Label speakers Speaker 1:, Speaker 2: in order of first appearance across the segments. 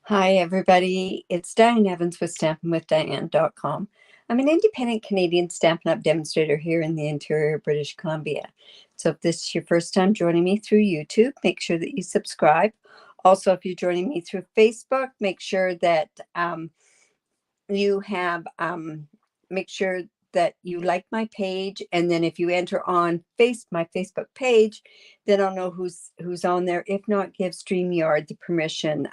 Speaker 1: Hi, everybody. It's Diane Evans with stampinwithdiane.com. I'm an independent Canadian Stampin' Up demonstrator here in the interior of British Columbia. So if this is your first time joining me through YouTube, make sure that you subscribe. Also, if you're joining me through Facebook, make sure that you have make sure that you like my page, and then if you enter on my Facebook page, then I'll know who's on there. If not, give StreamYard the permission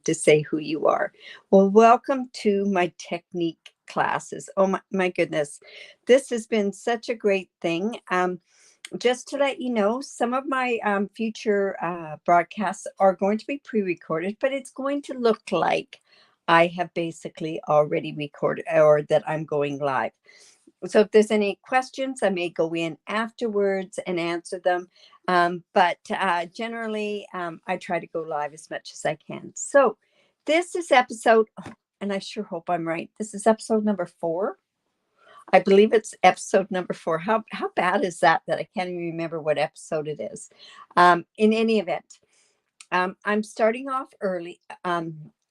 Speaker 1: to say who you are. Well, welcome to my technique classes. Oh my goodness, this has been such a great thing. Just to let you know, some of my future broadcasts are going to be pre-recorded, but it's going to look like I have basically already recorded, or that I'm going live. So if there's any questions, I may go in afterwards and answer them. But generally, I try to go live as much as I can. So this is episode, and I sure hope I'm right. This is episode number 4. I believe it's episode number 4. How bad is that I can't even remember what episode it is? In any event, I'm starting off early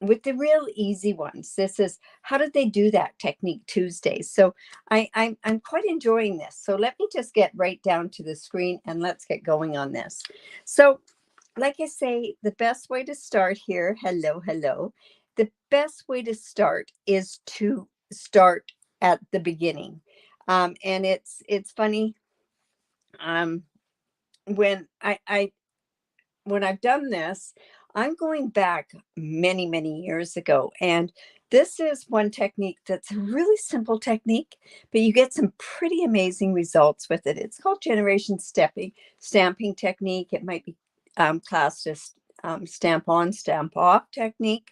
Speaker 1: with the real easy ones. This is how did they do that technique Tuesdays. So I'm quite enjoying this. So let me just get right down to the screen and let's get going on this. So like I say, the best way to start here, hello. The best way to start is to start at the beginning. And it's funny. When when I've done this, I'm going back many years ago. And this is one technique that's a really simple technique, but you get some pretty amazing results with it. It's called generation stamping technique. It might be classed as stamp on, stamp off technique.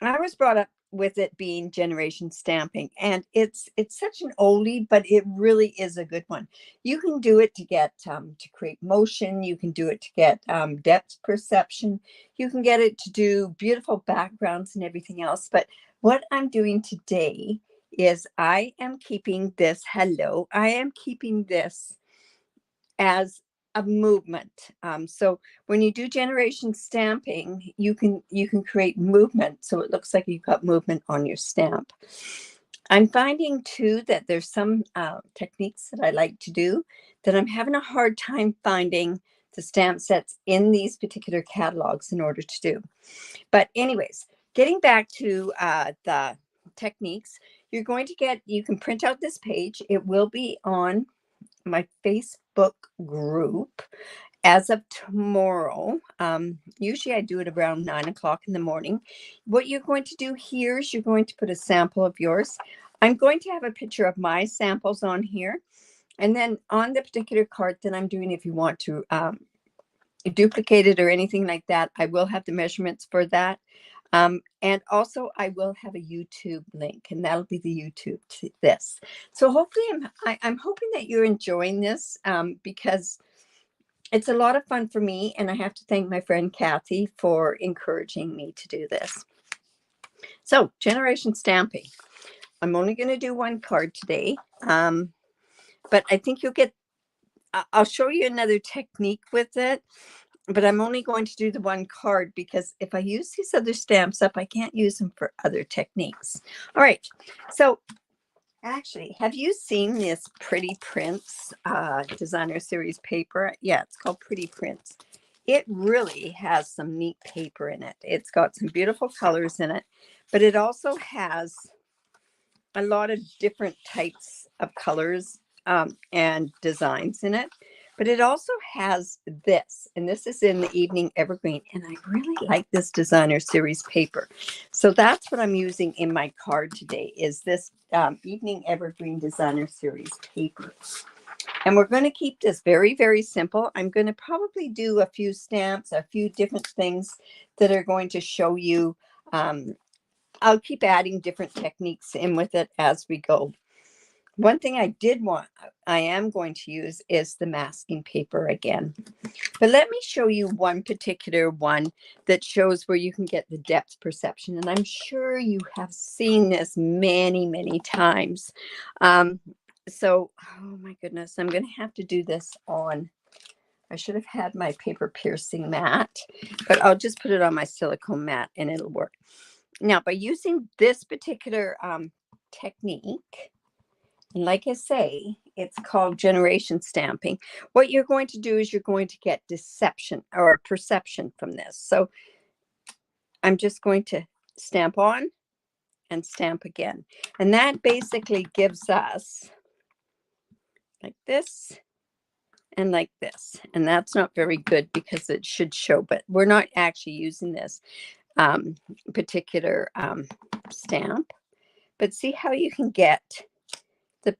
Speaker 1: I was brought up with it being generation stamping, and it's such an oldie, but it really is a good one. You can do it to get to create motion. You can do it to get depth perception. You can get it to do beautiful backgrounds and everything else. But what I'm doing today is I am keeping this as a movement. So when you do generation stamping, you can create movement, so it looks like you've got movement on your stamp. I'm finding too that there's some techniques that I like to do that I'm having a hard time finding the stamp sets in these particular catalogs in order to do. But anyways, getting back to the techniques, you can print out this page. It will be on my Facebook group as of tomorrow. Usually I do it around 9 o'clock in the morning. What you're going to do here is you're going to put a sample of yours. I'm going to have a picture of my samples on here. And then on the particular card that I'm doing, if you want to duplicate it or anything like that, I will have the measurements for that. And also I will have a YouTube link, and that'll be the YouTube to this. So hopefully I'm hoping that you're enjoying this because it's a lot of fun for me. And I have to thank my friend Kathy for encouraging me to do this. So generation stamping. I'm only going to do one card today. But I think I'll show you another technique with it. But I'm only going to do the one card because if I use these other stamps up, I can't use them for other techniques. All right. So actually, have you seen this Pretty Prints designer series paper? Yeah, it's called Pretty Prints. It really has some neat paper in it. It's got some beautiful colors in it, but it also has a lot of different types of colors and designs in it. But it also has this, and this is in the Evening Evergreen, and I really like this designer series paper. So that's what I'm using in my card today, is this Evening Evergreen designer series paper. And we're going to keep this very simple. I'm going to probably do a few stamps, a few different things that are going to show you. I'll keep adding different techniques in with it as we go. One thing I am going to use is the masking paper again. But let me show you one particular one that shows where you can get the depth perception. And I'm sure you have seen this many times. So, oh my goodness, I'm going to have to do this on, I should have had my paper piercing mat, but I'll just put it on my silicone mat and it'll work. Now, by using this particular technique, and like I say, it's called generation stamping. What you're going to do is you're going to get deception or perception from this. So I'm just going to stamp on and stamp again. And that basically gives us like this and like this. And that's not very good because it should show, but we're not actually using this particular stamp. But see how you can get the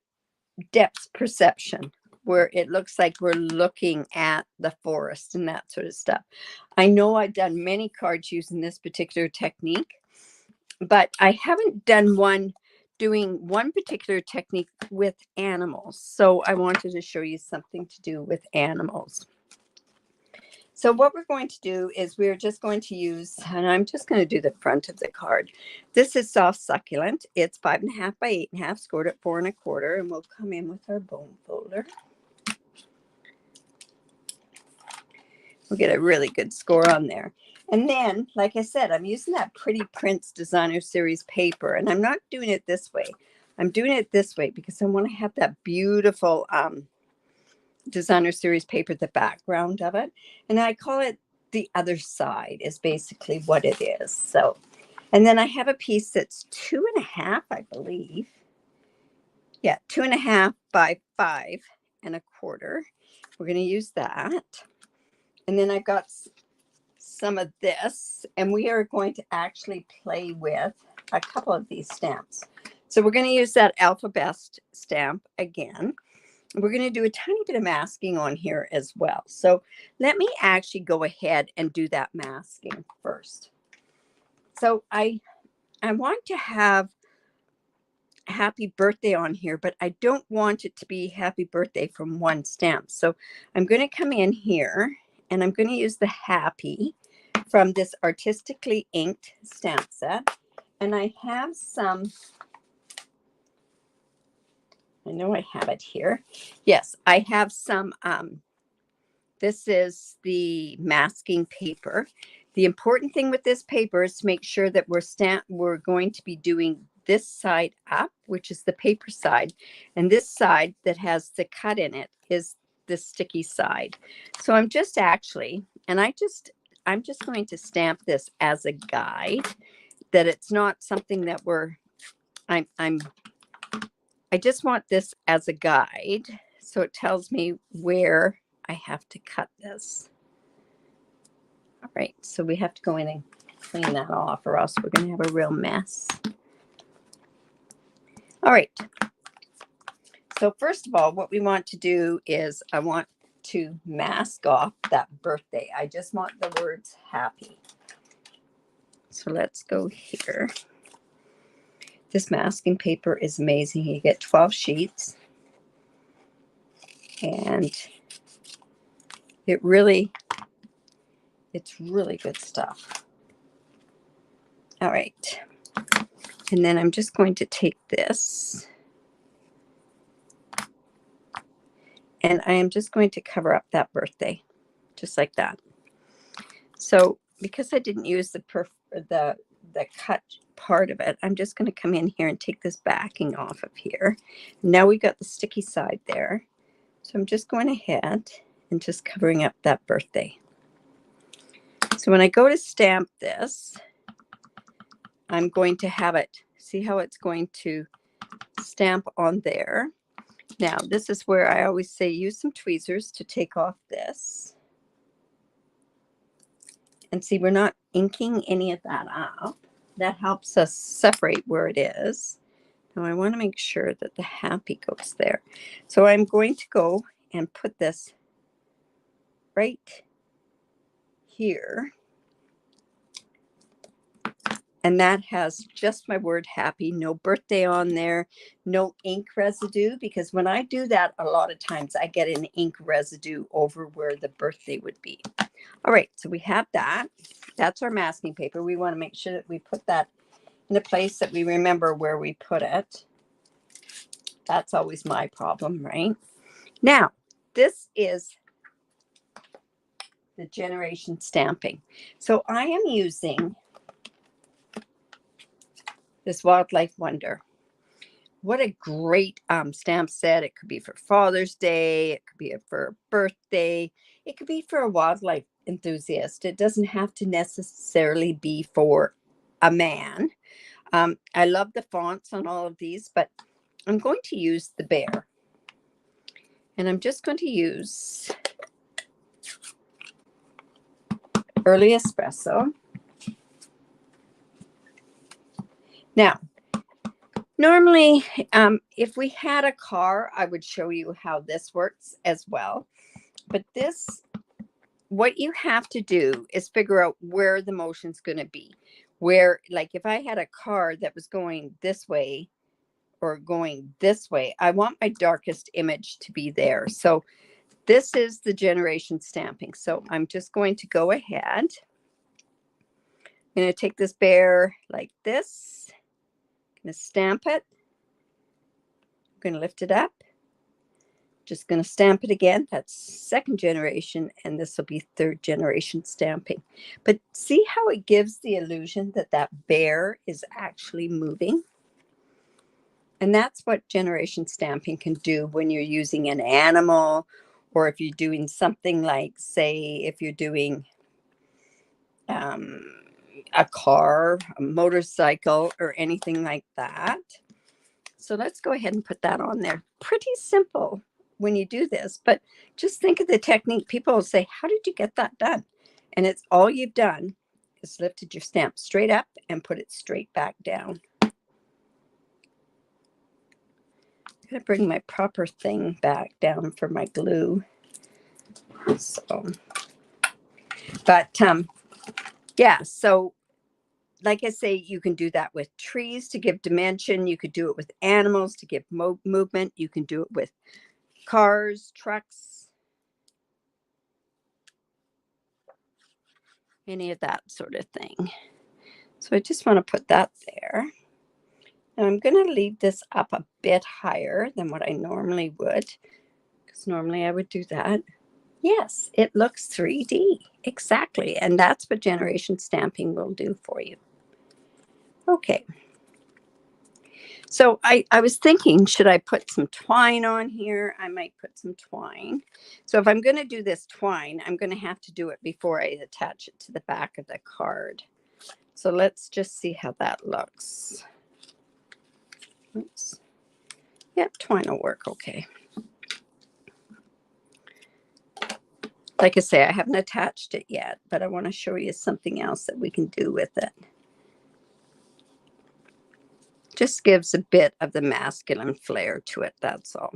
Speaker 1: depth perception where it looks like we're looking at the forest and that sort of stuff. I know I've done many cards using this particular technique, but I haven't done one doing one particular technique with animals. So I wanted to show you something to do with animals. So what we're going to do is we're just going to use, and I'm just going to do the front of the card. This is soft succulent. It's 5.5 by 8.5, scored at 4 1/4, and we'll come in with our bone folder. We'll get a really good score on there. And then, like I said, I'm using that Pretty Prints Designer Series paper, and I'm not doing it this way. I'm doing it this way because I want to have that beautiful Designer Series paper, the background of it. And I call it the other side is basically what it is. So, and then I have a piece that's 2.5, I believe. Yeah, 2.5 by 5 1/4. We're going to use that. And then I've got some of this, and we are going to actually play with a couple of these stamps. So we're going to use that alphabet stamp again. We're going to do a tiny bit of masking on here as well. So let me actually go ahead and do that masking first. So I want to have happy birthday on here, but I don't want it to be happy birthday from one stamp. So I'm going to come in here and I'm going to use the happy from this artistically inked stamp set. And I have some, I know I have it here. Yes, I have some, this is the masking paper. The important thing with this paper is to make sure that we're going to be doing this side up, which is the paper side. And this side that has the cut in it is the sticky side. So I'm just actually, and I'm just going to stamp this as a guide, that it's not something that I just want this as a guide. So it tells me where I have to cut this. All right, so we have to go in and clean that off or else we're going to have a real mess. All right. So first of all, what we want to do is I want to mask off that birthday. I just want the words happy. So let's go here. This masking paper is amazing. You get 12 sheets. And it's really good stuff. All right. And then I'm just going to take this. And I am just going to cover up that birthday, just like that. So because I didn't use the cut part of it, I'm just going to come in here and take this backing off of here. Now we got the sticky side there. So I'm just going ahead and just covering up that birthday. So when I go to stamp this, I'm going to have it, see how it's going to stamp on there. Now, this is where I always say use some tweezers to take off this. And see, we're not inking any of that up. That helps us separate where it is. Now, I want to make sure that the happy goes there. So I'm going to go and put this right here. And that has just my word happy, no birthday on there, no ink residue, because when I do that, a lot of times I get an ink residue over where the birthday would be. All right, so we have that. That's our masking paper. We want to make sure that we put that in a place that we remember where we put it. That's always my problem, right? Now, this is the generation stamping. So I am using this Wildlife Wonder. What a great stamp set. It could be for Father's Day. It could be for a birthday. It could be for a wildlife enthusiast. It doesn't have to necessarily be for a man. I love the fonts on all of these, but I'm going to use the bear. And I'm just going to use Early Espresso. Now, normally, if we had a car, I would show you how this works as well. But this, what you have to do is figure out where the motion's going to be. Where, like if I had a car that was going this way or going this way, I want my darkest image to be there. So this is the generation stamping. So I'm just going to go ahead. I'm going to take this bear like this. I'm going to stamp it. I'm going to lift it up. Just going to stamp it again. That's second generation, and this will be third generation stamping. But see how it gives the illusion that that bear is actually moving? And that's what generation stamping can do when you're using an animal, or if you're doing something like, say, if you're doing a car, a motorcycle, or anything like that. So let's go ahead and put that on there. Pretty simple when you do this, but just think of the technique. People will say, how did you get that done? And it's all you've done is lifted your stamp straight up and put it straight back down. I'm going to bring my proper thing back down for my glue. So, but yeah, so like I say, you can do that with trees to give dimension. You could do it with animals to give movement. You can do it with cars, trucks, any of that sort of thing. So I just want to put that there. And I'm going to leave this up a bit higher than what I normally would, because normally I would do that. Yes, it looks 3D. Exactly. And that's what generation stamping will do for you. Okay. So I was thinking, should I put some twine on here? I might put some twine. So if I'm going to do this twine, I'm going to have to do it before I attach it to the back of the card. So let's just see how that looks. Oops. Yep, twine will work okay. Like I say, I haven't attached it yet, but I want to show you something else that we can do with it. Just gives a bit of the masculine flair to it, that's all.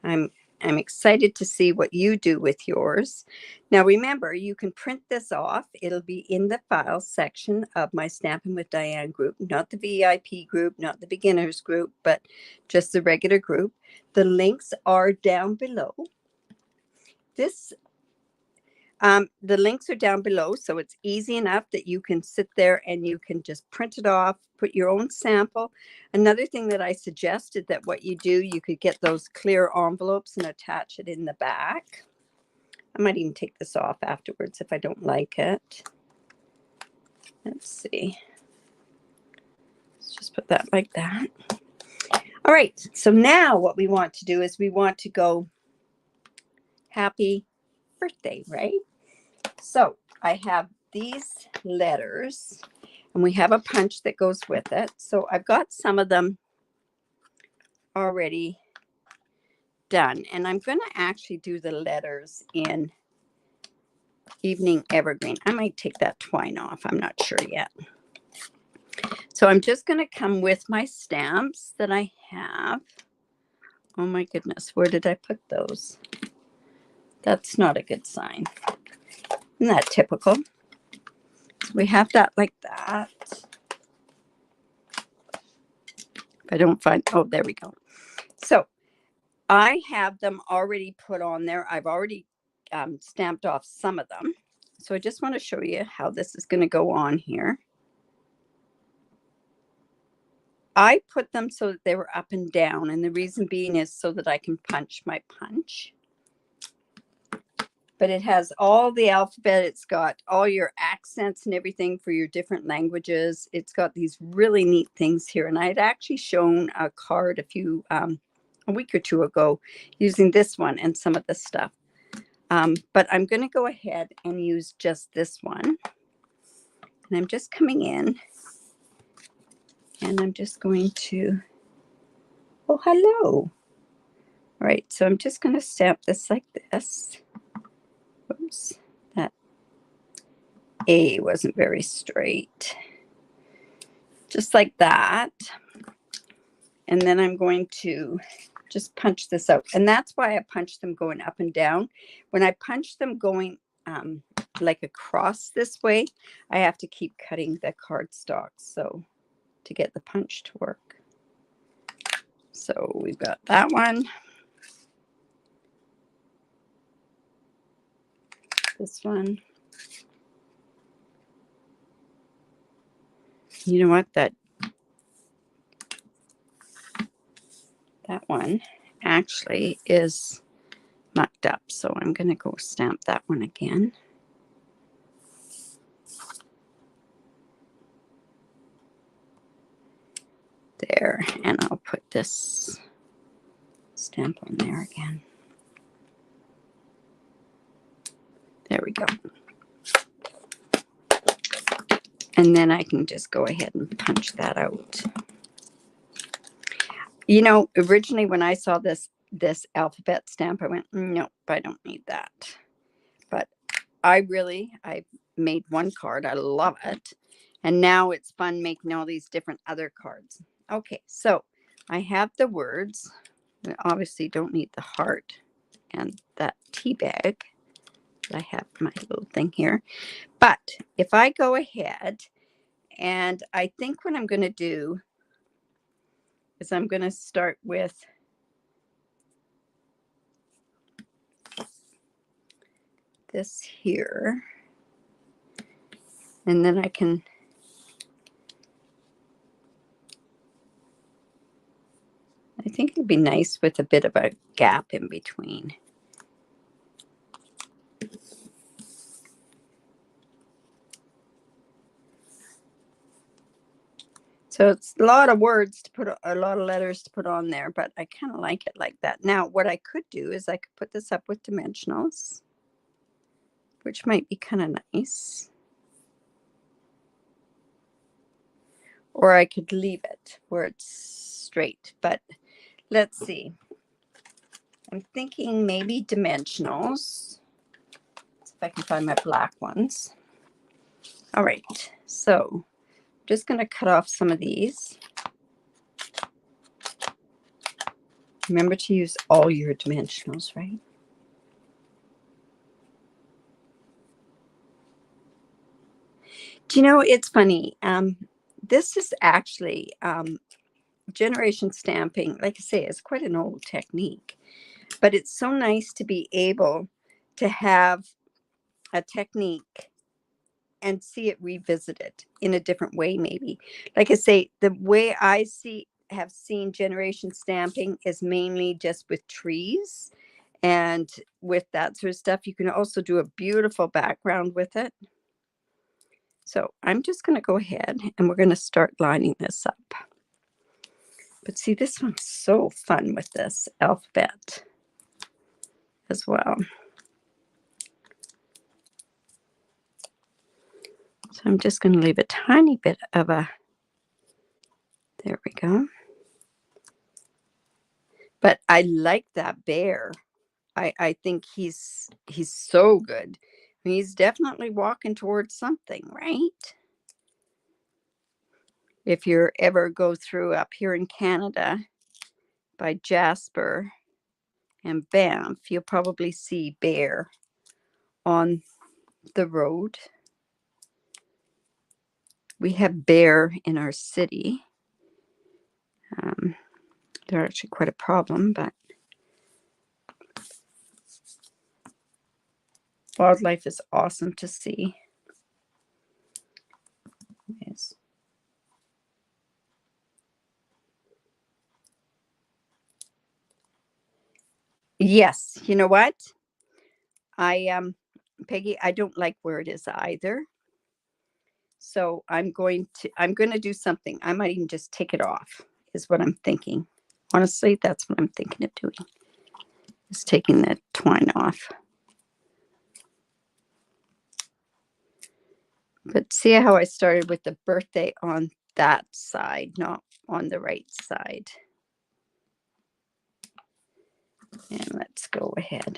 Speaker 1: I'm excited to see what you do with yours. Now remember, you can print this off. It'll be in the files section of my Stampin' with Diane group, not the VIP group, not the beginners group, but just the regular group. The links are down below. The links are down below, so it's easy enough that you can sit there and you can just print it off, put your own sample. Another thing that I suggested that what you do, you could get those clear envelopes and attach it in the back. I might even take this off afterwards if I don't like it. Let's see. Let's just put that like that. All right, so now what we want to do is we want to go happy birthday, right? So I have these letters and we have a punch that goes with it. So I've got some of them already done, and I'm going to actually do the letters in Evening Evergreen. I might take that twine off. I'm not sure yet. So I'm just going to come with my stamps that I have. Oh my goodness, where did I put those? That's not a good sign. Isn't that typical? So we have that like that. If I don't find, oh, there we go. So I have them already put on there. I've already stamped off some of them. So I just want to show you how this is going to go on here. I put them so that they were up and down, and the reason being is so that I can punch my punch. But it has all the alphabet. It's got all your accents and everything for your different languages. It's got these really neat things here. And I'd actually shown a card a week or two ago using this one and some of the stuff. But I'm going to go ahead and use just this one. And I'm just coming in and I'm just going to, oh, hello. All right, so I'm just going to stamp this like this. Oops, that A wasn't very straight. Just like that. And then I'm going to just punch this out. And that's why I punch them going up and down. When I punch them going like across this way, I have to keep cutting the cardstock so to get the punch to work. So we've got that one. This one. You know what? That one actually is mucked up. So I'm going to go stamp that one again. There, and I'll put this stamp on there again. There we go. And then I can just go ahead and punch that out. You know, originally when I saw this alphabet stamp, I went, nope, I don't need that. But I made one card. I love it. And now it's fun making all these different other cards. Okay, so I have the words. We obviously don't need the heart and that tea bag. I have my little thing here. But if I go ahead, and I think what I'm going to do is I'm going to start with this here. And then I think it'd be nice with a bit of a gap in between. So it's a lot of words to put, a lot of letters to put on there, but I kind of like it like that. Now, what I could do is I could put this up with dimensionals, which might be kind of nice. Or I could leave it where it's straight, but let's see. I'm thinking maybe dimensionals. Let's see if I can find my black ones. All right, so I'm just going to cut off some of these. Remember to use all your dimensionals, right? Do you know, it's funny. This is actually generation stamping. Like I say, it's quite an old technique, but it's so nice to be able to have a technique and see it revisited in a different way, maybe. Like I say, the way I have seen generation stamping is mainly just with trees and with that sort of stuff. You can also do a beautiful background with it. So I'm just going to go ahead and we're going to start lining this up. But see, this one's so fun with this alphabet as well. So I'm just going to leave a tiny bit of a, there we go. But I like that bear. I think he's so good. He's definitely walking towards something, right? If you ever go through up here in Canada by Jasper and Banff, you'll probably see bear on the road. We have bear in our city. They're actually quite a problem, but wildlife is awesome to see. Yes. Yes, you know what? Peggy, I don't like where it is either. So I'm going to do something. I might even just take it off, is what I'm thinking. Honestly, that's what I'm thinking of doing. Is taking that twine off. But see how I started with the birthday on that side, not on the right side. And let's go ahead.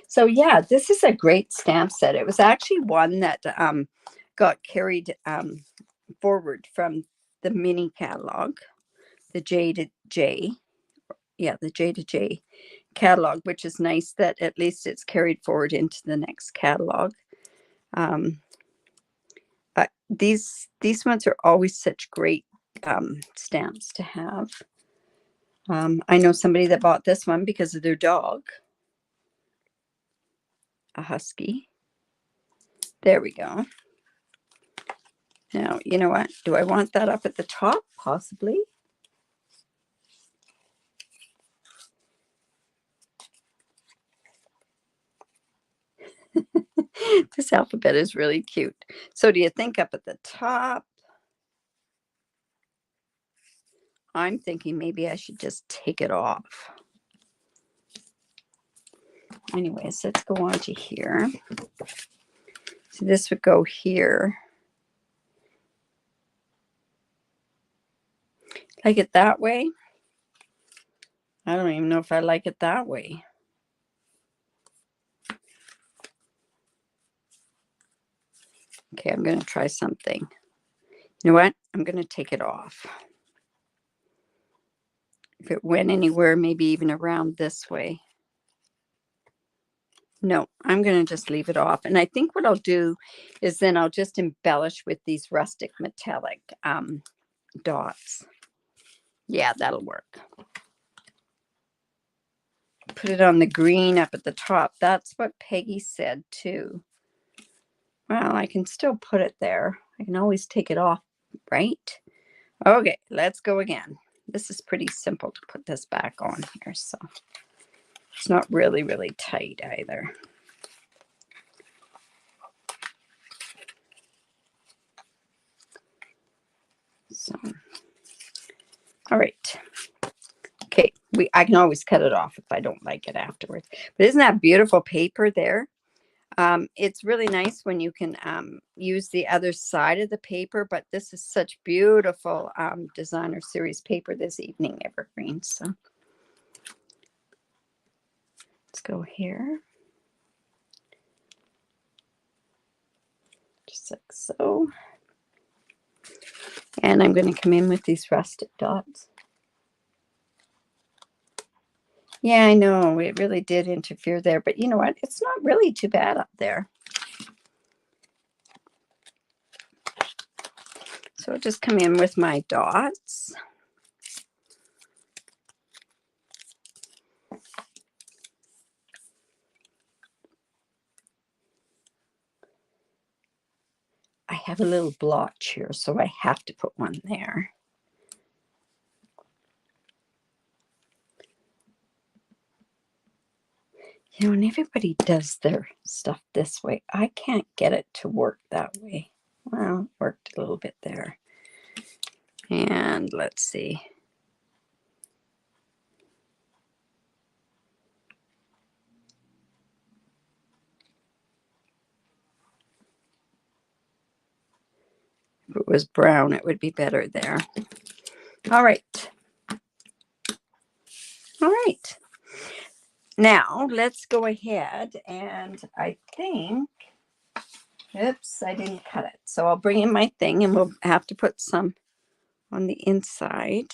Speaker 1: So yeah, this is a great stamp set. It was actually one that got carried forward from the mini catalog, the J to J. Yeah, the J to J catalog, which is nice that at least it's carried forward into the next catalog. These ones are always such great stamps to have. I know somebody that bought this one because of their dog, a husky. There we go. Now, you know what? Do I want that up at the top? Possibly. This alphabet is really cute. So do you think up at the top? I'm thinking maybe I should just take it off. Anyways, let's go on to here. So this would go here. Like it that way? I don't even know if I like it that way. Okay, I'm going to try something. You know what? I'm going to take it off. If it went anywhere, maybe even around this way. No, I'm going to just leave it off. And I think what I'll do is then I'll just embellish with these rustic metallic dots. Yeah, that'll work. Put it on the green up at the top. That's what Peggy said too. Well, I can still put it there. I can always take it off, right? Okay, let's go again. This is pretty simple to put this back on here, so it's not really, really tight either. So, all right. Okay, I can always cut it off if I don't like it afterwards. But isn't that beautiful paper there? It's really nice when you can use the other side of the paper, but this is such beautiful designer series paper this evening, evergreen. So let's go here. Just like so. And I'm going to come in with these rustic dots. Yeah, I know it really did interfere there, but you know what? It's not really too bad up there. So I'll just come in with my dots. I have a little blotch here, so I have to put one there. You know, and everybody does their stuff this way. I can't get it to work that way. Well, it worked a little bit there. And let's see. If it was brown, it would be better there. All right. All right. Now, let's go ahead and I think, oops, I didn't cut it. So I'll bring in my thing and we'll have to put some on the inside.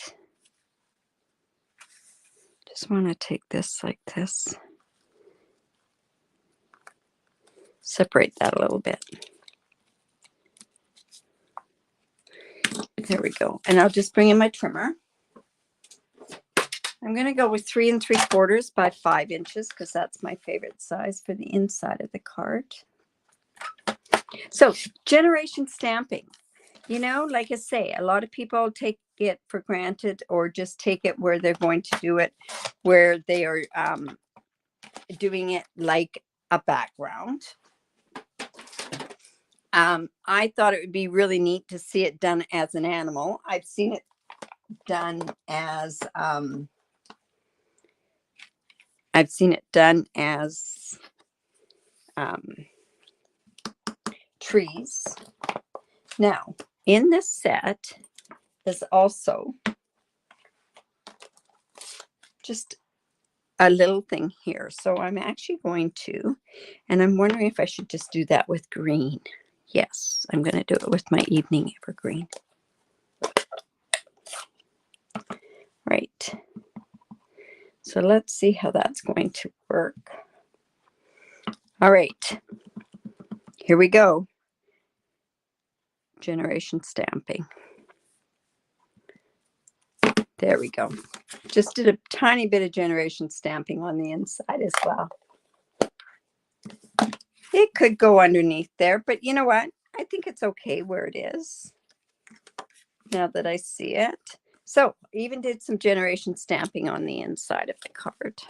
Speaker 1: Just want to take this like this. Separate that a little bit. There we go. And I'll just bring in my trimmer. I'm going to go with 3 3/4 by 5 inches because that's my favorite size for the inside of the card. So generation stamping, you know, like I say, a lot of people take it for granted, or just take it where they're going to do it, where they are doing it like a background. I thought it would be really neat to see it done as an animal. I've seen it done as trees. Now, in this set is also just a little thing here. So I'm actually going to, and I'm wondering if I should just do that with green. Yes, I'm going to do it with my evening evergreen. Right. So let's see how that's going to work. All right. Here we go. Generation stamping. There we go. Just did a tiny bit of generation stamping on the inside as well. It could go underneath there, but you know what? I think it's okay where it is now that I see it. So I even did some generation stamping on the inside of the card.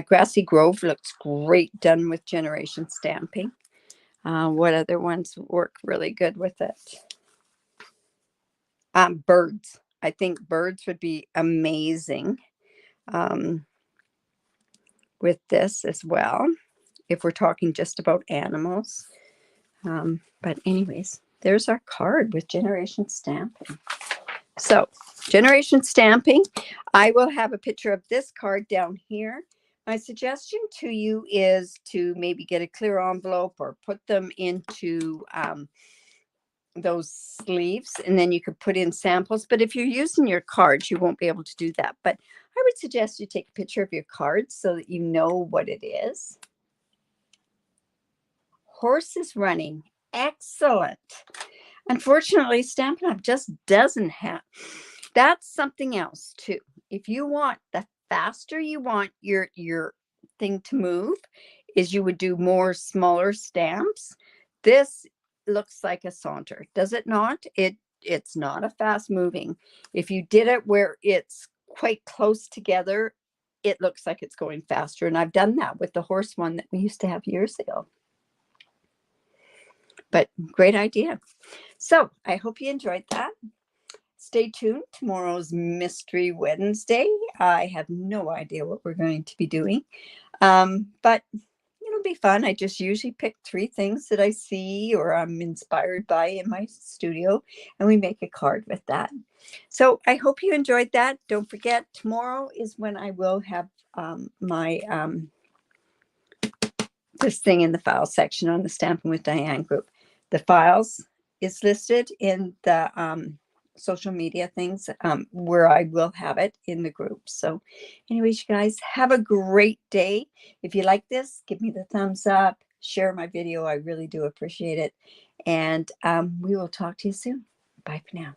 Speaker 1: Grassy Grove looks great done with generation stamping. What other ones work really good with it? Birds. I think birds would be amazing with this as well, if we're talking just about animals. But anyways, there's our card with generation stamping. So generation stamping, I will have a picture of this card down here. My suggestion to you is to maybe get a clear envelope or put them into those sleeves, and then you could put in samples. But if you're using your cards, you won't be able to do that. But I would suggest you take a picture of your cards so that you know what it is. Horse is running. Excellent. Unfortunately, Stampin' Up just doesn't have. That's something else too. If you want, the faster you want your thing to move, is you would do more smaller stamps. This looks like a saunter, does it not? It's not a fast moving. If you did it where it's quite close together, it looks like it's going faster. And I've done that with the horse one that we used to have years ago. But great idea. So I hope you enjoyed that. Stay tuned. Tomorrow's Mystery Wednesday. I have no idea what we're going to be doing, but it'll be fun. I just usually pick 3 things that I see or I'm inspired by in my studio, and we make a card with that. So I hope you enjoyed that. Don't forget, tomorrow is when I will have my this thing in the file section on the Stampin' with Diane group. The files is listed in the social media things where I will have it in the group. So anyways, you guys have a great day. If you like this, give me the thumbs up, share my video. I really do appreciate it. And we will talk to you soon. Bye for now.